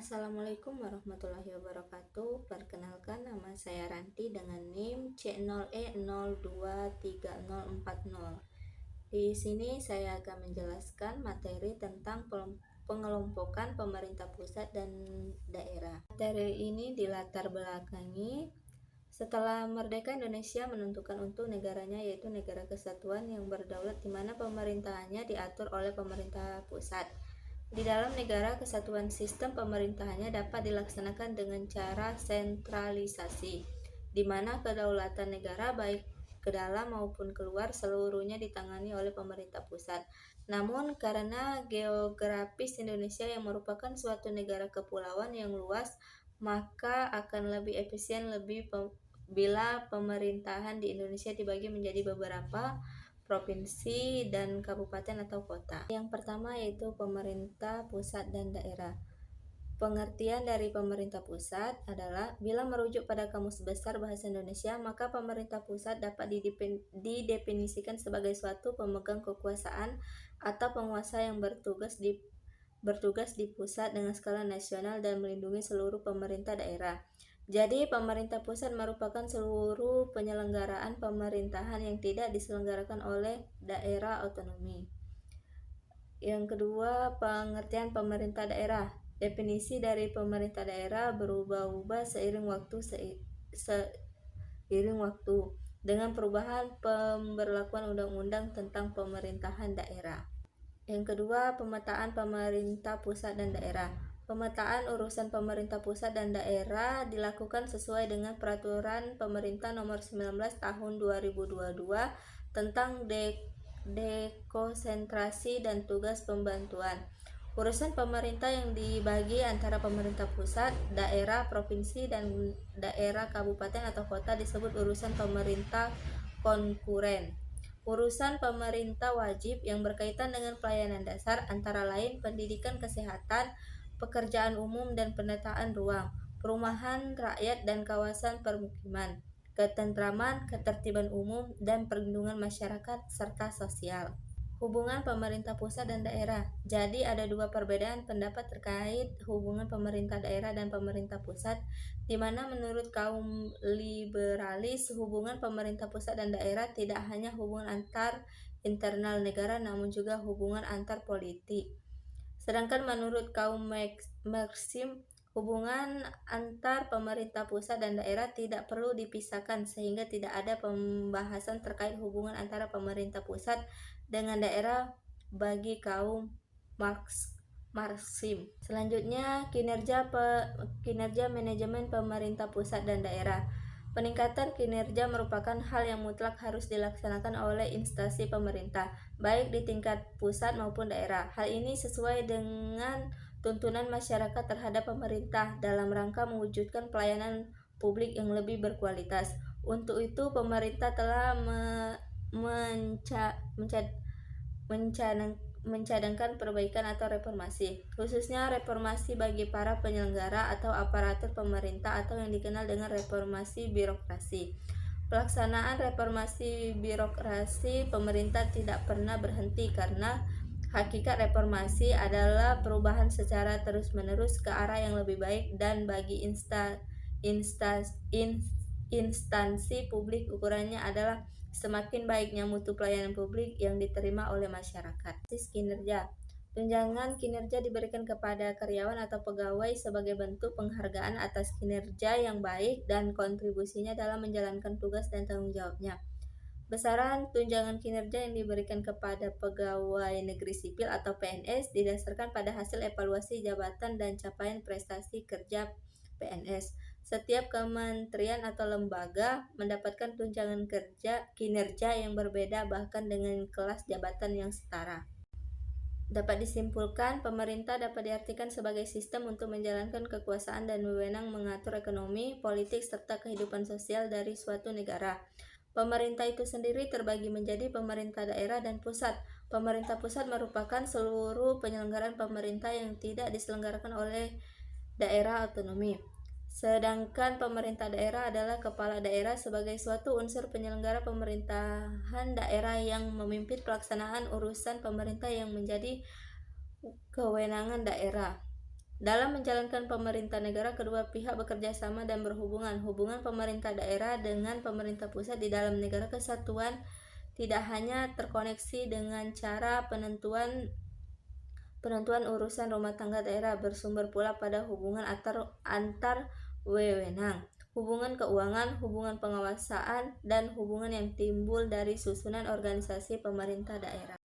Assalamualaikum warahmatullahi wabarakatuh. Perkenalkan, nama saya Ranti dengan NIM C0E023040. Di sini saya akan menjelaskan materi tentang pengelompokan pemerintah pusat dan daerah. Materi ini dilatar belakangi setelah merdeka, Indonesia menentukan untuk negaranya, yaitu negara kesatuan yang berdaulat, di mana pemerintahannya diatur oleh pemerintah pusat. Di dalam negara kesatuan, sistem pemerintahannya dapat dilaksanakan dengan cara sentralisasi, di mana kedaulatan negara baik ke dalam maupun keluar seluruhnya ditangani oleh pemerintah pusat. Namun karena geografis Indonesia yang merupakan suatu negara kepulauan yang luas, maka akan lebih efisien bila pemerintahan di Indonesia dibagi menjadi beberapa provinsi dan kabupaten atau kota. Yang pertama yaitu pemerintah pusat dan daerah. Pengertian dari pemerintah pusat adalah, bila merujuk pada Kamus Besar Bahasa Indonesia, maka pemerintah pusat dapat didefinisikan sebagai suatu pemegang kekuasaan atau penguasa yang bertugas di pusat dengan skala nasional dan melindungi seluruh pemerintah daerah. Jadi, pemerintah pusat merupakan seluruh penyelenggaraan pemerintahan yang tidak diselenggarakan oleh daerah otonomi. Yang kedua, pengertian pemerintah daerah. Definisi dari pemerintah daerah berubah-ubah seiring waktu dengan perubahan pemberlakuan undang-undang tentang pemerintahan daerah. Yang kedua, pemetaan pemerintah pusat dan daerah. Pemetaan urusan pemerintah pusat dan daerah dilakukan sesuai dengan Peraturan Pemerintah Nomor 19 Tahun 2022 tentang dekonsentrasi dan tugas pembantuan. Urusan pemerintah yang dibagi antara pemerintah pusat, daerah, provinsi, dan daerah kabupaten atau kota disebut urusan pemerintah konkuren. Urusan pemerintah wajib yang berkaitan dengan pelayanan dasar antara lain pendidikan, kesehatan, pekerjaan umum dan penataan ruang, perumahan rakyat dan kawasan permukiman, ketentraman, ketertiban umum, dan perlindungan masyarakat serta sosial. Hubungan pemerintah pusat dan daerah. Jadi ada dua perbedaan pendapat terkait hubungan pemerintah daerah dan pemerintah pusat, di mana menurut kaum liberalis, hubungan pemerintah pusat dan daerah tidak hanya hubungan antar internal negara, namun juga hubungan antar politik. Sedangkan menurut kaum Marxim, hubungan antar pemerintah pusat dan daerah tidak perlu dipisahkan, sehingga tidak ada pembahasan terkait hubungan antara pemerintah pusat dengan daerah bagi kaum Marxim. Selanjutnya, kinerja manajemen pemerintah pusat dan daerah. Peningkatan kinerja merupakan hal yang mutlak harus dilaksanakan oleh instansi pemerintah, baik di tingkat pusat maupun daerah. Hal ini sesuai dengan tuntunan masyarakat terhadap pemerintah dalam rangka mewujudkan pelayanan publik yang lebih berkualitas. Untuk itu, pemerintah telah mencadangkan perbaikan atau reformasi, khususnya reformasi bagi para penyelenggara atau aparatur pemerintah atau yang dikenal dengan reformasi birokrasi. Pelaksanaan reformasi birokrasi pemerintah tidak pernah berhenti, karena hakikat reformasi adalah perubahan secara terus-menerus ke arah yang lebih baik, dan bagi instansi publik ukurannya adalah semakin baiknya mutu pelayanan publik yang diterima oleh masyarakat. Kinerja. Tunjangan kinerja diberikan kepada karyawan atau pegawai sebagai bentuk penghargaan atas kinerja yang baik dan kontribusinya dalam menjalankan tugas dan tanggung jawabnya. Besaran tunjangan kinerja yang diberikan kepada pegawai negeri sipil atau PNS didasarkan pada hasil evaluasi jabatan dan capaian prestasi kerja PNS. Setiap kementerian atau lembaga mendapatkan tunjangan kinerja yang berbeda, bahkan dengan kelas jabatan yang setara. Dapat disimpulkan, pemerintah dapat diartikan sebagai sistem untuk menjalankan kekuasaan dan wewenang mengatur ekonomi, politik, serta kehidupan sosial dari suatu negara. Pemerintah itu sendiri terbagi menjadi pemerintah daerah dan pusat. Pemerintah pusat merupakan seluruh penyelenggaraan pemerintah yang tidak diselenggarakan oleh daerah otonomi. Sedangkan pemerintah daerah adalah kepala daerah sebagai suatu unsur penyelenggara pemerintahan daerah yang memimpin pelaksanaan urusan pemerintah yang menjadi kewenangan daerah. Dalam menjalankan pemerintah negara, kedua pihak bekerja sama dan berhubungan. Hubungan pemerintah daerah dengan pemerintah pusat di dalam negara kesatuan tidak hanya terkoneksi dengan cara penentuan urusan rumah tangga daerah, bersumber pula pada hubungan antar wewenang, hubungan keuangan, hubungan pengawasan, dan hubungan yang timbul dari susunan organisasi pemerintah daerah.